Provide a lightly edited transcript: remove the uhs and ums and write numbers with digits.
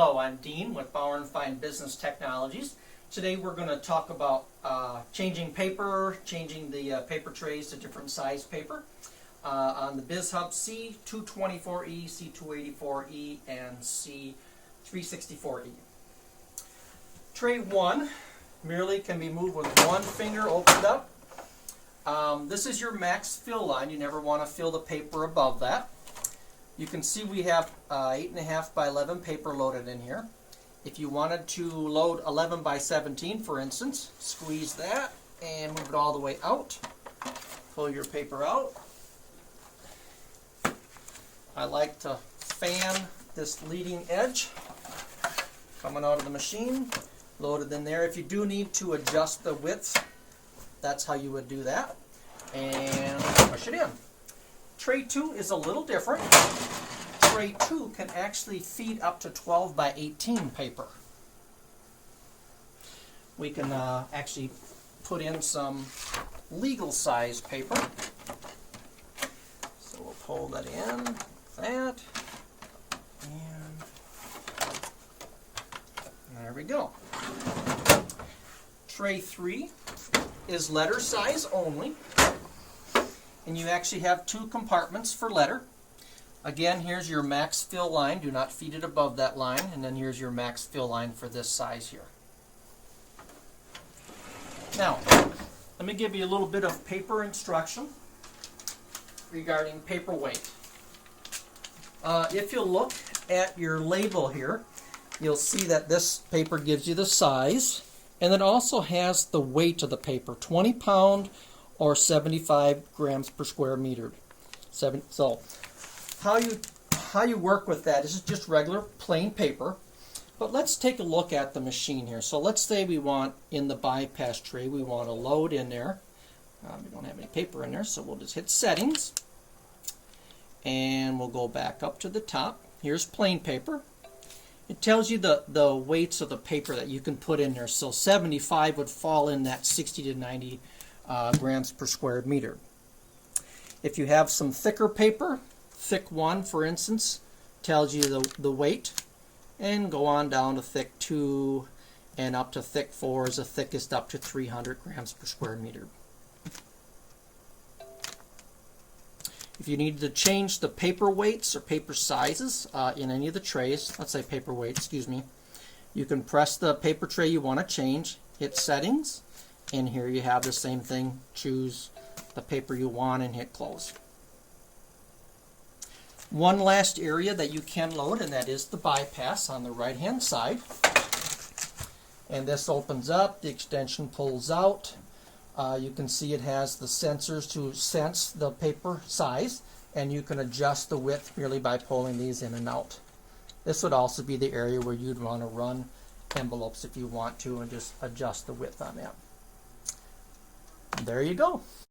Hello, I'm Dean with Bauernfeind Business Technologies. Today we're going to talk about changing the paper trays to different size paper on the bizhub C224e, C284E, and C364E. Tray 1 merely can be moved with one finger opened up. This is your max fill line. You never want to fill the paper above that. You can see we have 8.5 by 11 paper loaded in here. If you wanted to load 11 by 17, for instance, squeeze that and move it all the way out. Pull your paper out. I like to fan this leading edge coming out of the machine, loaded in there. If you do need to adjust the width, that's how you would do that. And push it in. Tray 2 is a little different. Tray 2 can actually feed up to 12 by 18 paper. We can actually put in some legal size paper. So we'll pull that in, like that, and there we go. Tray 3 is letter size only. And you actually have two compartments for letter. Again, here's your max fill line. Do not feed it above that line. And then here's your max fill line for this size here. Now, let me give you a little bit of paper instruction regarding paper weight. If you look at your label here, you'll see that this paper gives you the size, and it also has the weight of the paper, 20 pound or 75 grams per square meter. So how you work with that is just regular plain paper. But let's take a look at the machine here. So let's say we want, in the bypass tray, we want to load in there. We don't have any paper in there, so we'll just hit settings. And we'll go back up to the top. Here's plain paper. It tells you the weights of the paper that you can put in there. So 75 would fall in that 60 to 90 grams per square meter. If you have some thicker paper, thick 1 for instance, tells you the weight, and go on down to thick 2 and up to thick 4 is the thickest, up to 300 grams per square meter. If you need to change the paper weights or paper sizes in any of the trays, let's say paper weight, excuse me, you can press the paper tray you want to change, hit settings, and here you have the same thing. Choose the paper you want and hit close. One last area that you can load, and that is the bypass on the right hand side. And this opens up, the extension pulls out. You can see it has the sensors to sense the paper size, and you can adjust the width merely by pulling these in and out. This would also be the area where you'd want to run envelopes if you want to, and just adjust the width on that. There you go.